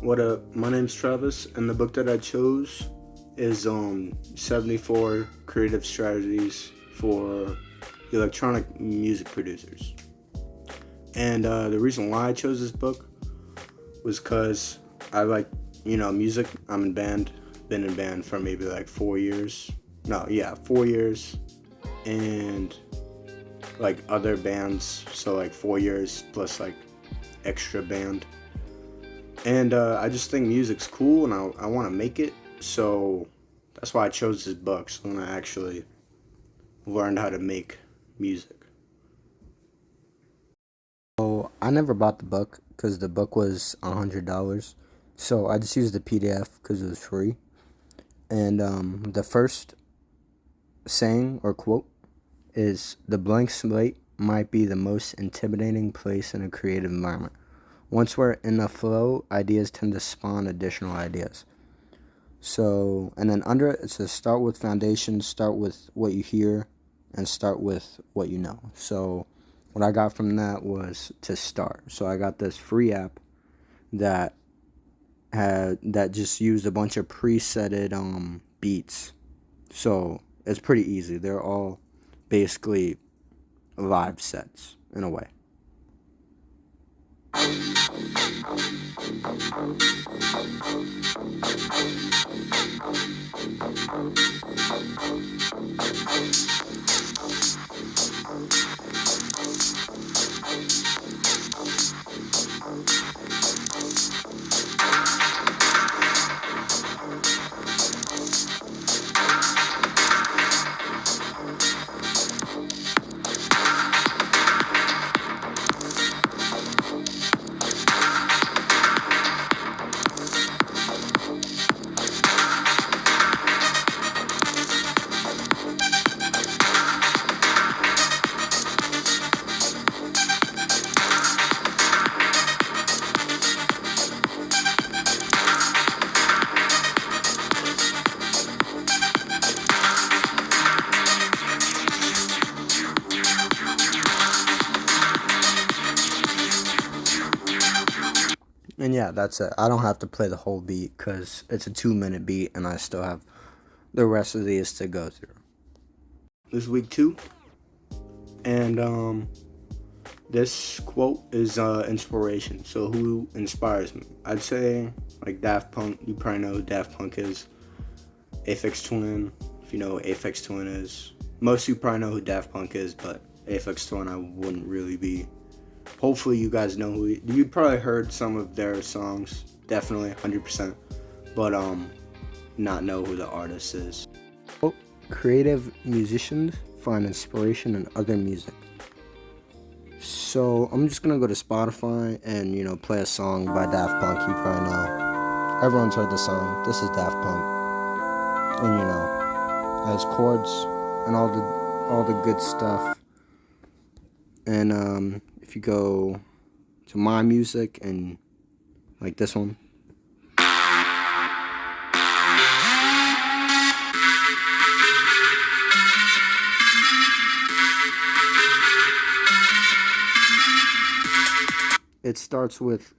What up? My name's Travis, and the book that I chose is 74 Creative Strategies for Electronic Music Producers. And the reason why I chose this book was because I like, music. I'm in band, been in band for maybe like 4 years. No, yeah, 4 years. And like other bands, so like 4 years plus like extra band. And I just think music's cool, and I want to make it. So that's why I chose this book. So when I actually learned how to make music. So I never bought the book because the book was $100. So I just used the PDF because it was free. And the first saying or quote is, "The blank slate might be the most intimidating place in a creative environment. Once we're in a flow, ideas tend to spawn additional ideas." So, and then under it, it says start with foundation, start with what you hear, and start with what you know. So, what I got from that was to start. So, I got this free app that that just used a bunch of presetted beats. So, it's pretty easy. They're all basically live sets in a way. And yeah, that's it. I don't have to play the whole beat because it's a 2 minute beat and I still have the rest of these to go through. This is week 2, and this quote is inspiration. So who inspires me? I'd say like Daft Punk. You probably know who Daft Punk is. Aphex Twin. If you know who Aphex Twin is. Most of you probably know who Daft Punk is, but Aphex Twin I wouldn't really be. Hopefully you guys know who you probably heard some of their songs, definitely 100%, but not know who the artist is. Well, creative musicians find inspiration in other music. So I'm just gonna go to Spotify and play a song by Daft Punk. You probably know. Everyone's heard the song. This is Daft Punk, and it has chords and all the good stuff. And if you go to my music and like this one, it starts with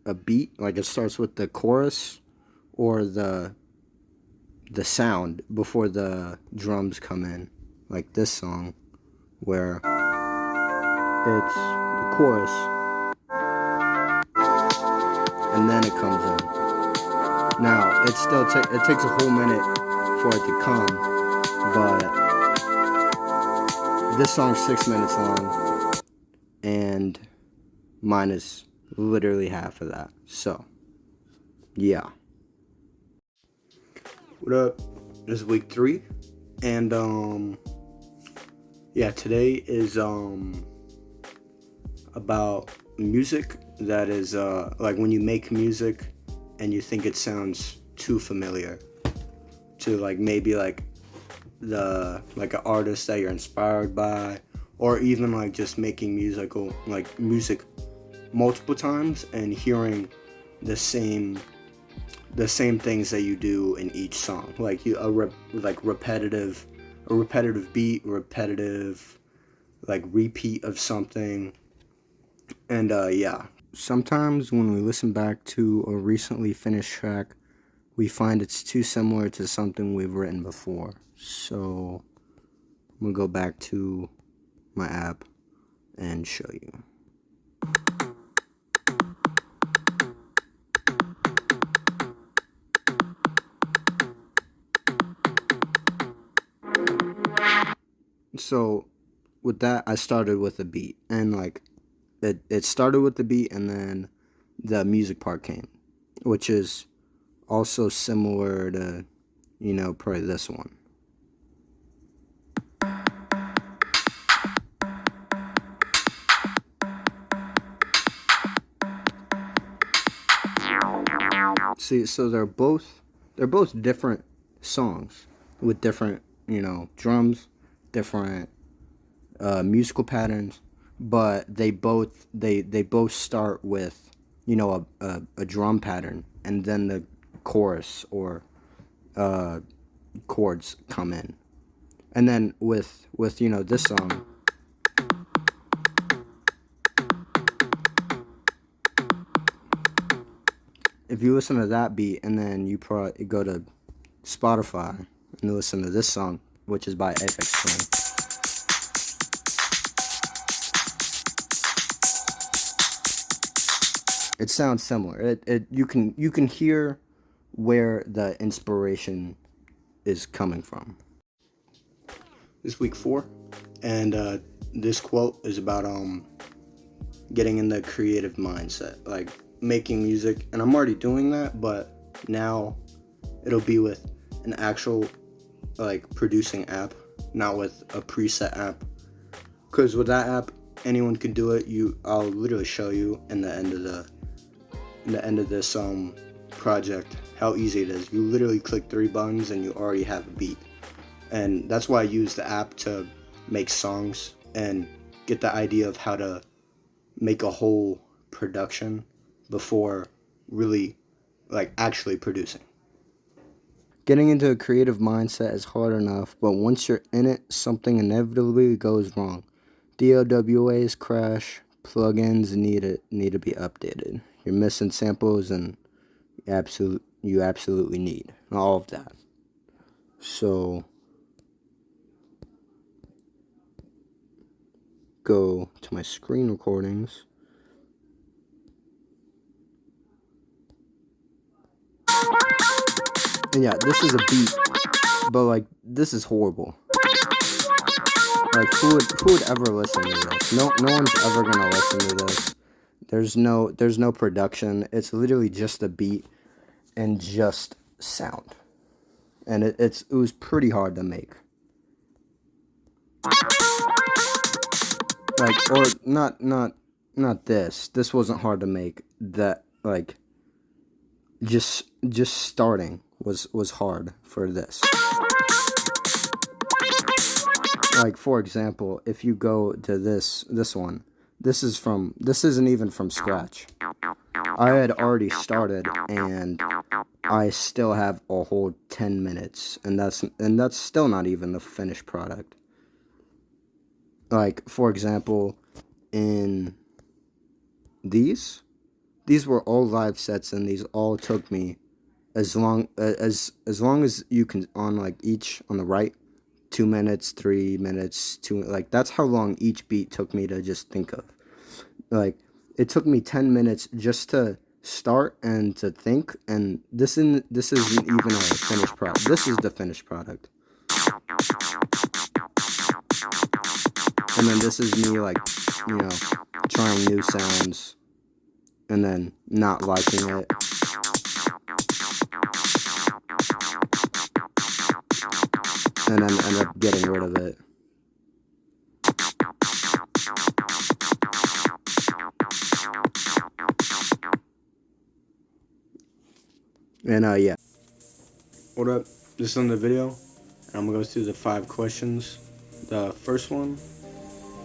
a beat, like it starts with the chorus or the sound before the drums come in, like this song where it's the chorus and then it comes in. Now it still it takes a whole minute for it to come, but this song's 6 minutes long and mine is literally half of that. So yeah. What up? This is week 3, and today is about music that is like when you make music and you think it sounds too familiar to like maybe like an artist that you're inspired by, or even like just making music multiple times and hearing the same things that you do in each song, like repetitive beat, repetitive like repeat of something. And sometimes when we listen back to a recently finished track, we find it's too similar to something we've written before. So I'm gonna go back to my app and show you. So with that, I started with a beat, and like it started with the beat, and then the music part came, which is also similar to, probably this one. See, so they're both different songs with different, drums, different musical patterns, but they both start with, a drum pattern, and then the chorus or chords come in. And then with this song, if you listen to that beat and then you probably go to Spotify and listen to this song, which is by Apex Twin, it sounds similar. You can hear where the inspiration is coming from. This week 4, and this quote is about getting in the creative mindset, like making music. And I'm already doing that, but now it'll be with an actual like producing app, not with a preset app. Because with that app, anyone can do it. I'll literally show you in the end of this project how easy it is. You literally click 3 buttons and you already have a beat. And that's why I use the app to make songs and get the idea of how to make a whole production before really like actually producing. Getting into a creative mindset is hard enough, but once you're in it, something inevitably goes wrong. DAWs crash, plugins need to be updated. You're missing samples, and you absolutely need all of that. So go to my screen recordings. And yeah, this is a beat, but like this is horrible. Like who would ever listen to this? No one's ever gonna listen to this. There's no production. It's literally just a beat and just sound. And it was pretty hard to make. Like, or not this. This wasn't hard to make. That like just starting was hard for this. Like, for example, if you go to this one, this isn't even from scratch. I had already started, and I still have a whole 10 minutes, and that's still not even the finished product. Like, for example, in these were all live sets, and these all took me as long as you can, on like each on the right, 2 minutes, 3 minutes, like that's how long each beat took me to just think of. Like, it took me 10 minutes just to start and to think, and this isn't even a finished product. This is the finished product. And then this is me, like, trying new sounds and then not liking it. And then end up getting rid of it. And yeah. What up? This is on the video, and I'm gonna go through the 5 questions. The first one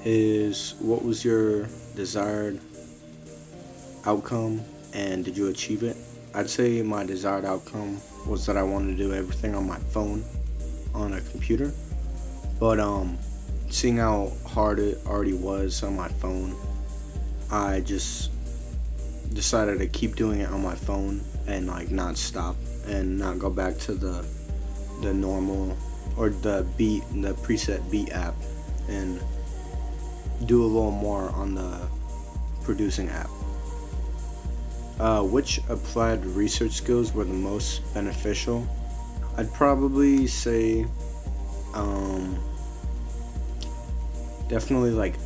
is, what was your desired outcome, and did you achieve it? I'd say my desired outcome was that I wanted to do everything on my phone, on a computer. But seeing how hard it already was on my phone, I just decided to keep doing it on my phone and like not stop and not go back to the normal or the preset beat app and do a little more on the producing app. Which applied research skills were the most beneficial? I'd probably say definitely like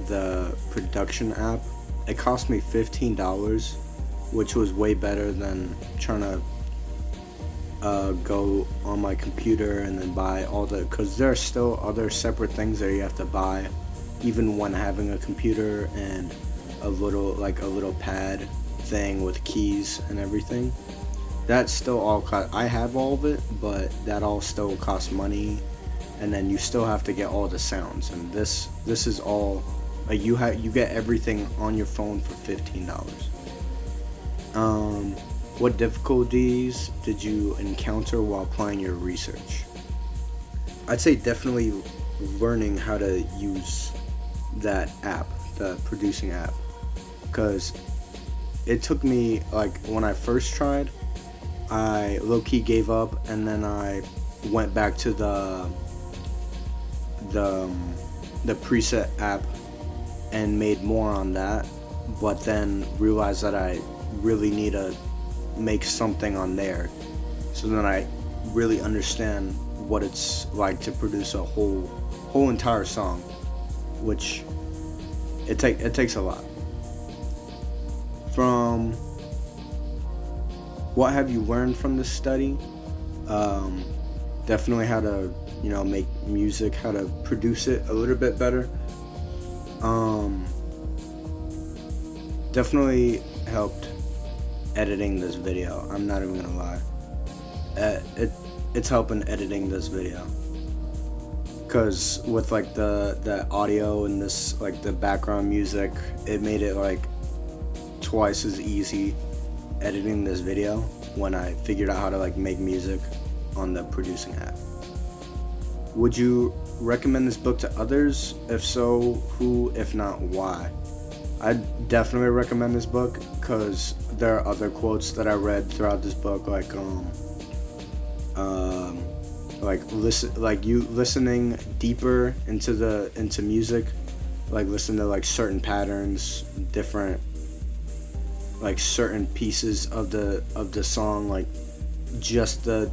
the production app. It cost me $15, which was way better than trying to go on my computer and then buy all because there are still other separate things that you have to buy even when having a computer and a little pad thing with keys and everything. That still all cost. I have all of it, but that all still costs money, and then you still have to get all the sounds. And this is all like you get everything on your phone for $15. What difficulties did you encounter while applying your research? I'd say definitely learning how to use that app, the producing app, because it took me, like, when I first tried, I low-key gave up, and then I went back to the preset app and made more on that, but then realized that I really need to make something on there, so then I really understand what it's like to produce a whole entire song, which it takes a lot. From what have you learned from this study? Definitely how to make music, how to produce it a little bit better. Definitely helped editing this video. I'm not even gonna lie. It's helping editing this video, because with like the audio and this like the background music, it made it like twice as easy editing this video when I figured out how to like make music on the producing app. Would you recommend this book to others? If so, who? If not, why? I'd definitely recommend this book because there are other quotes that I read throughout this book, listening deeper into music, like listen to like certain patterns, different like certain pieces of the song, like just the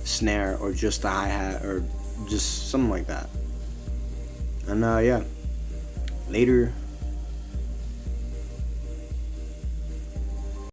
snare or just the hi-hat or just something like that. And yeah, later.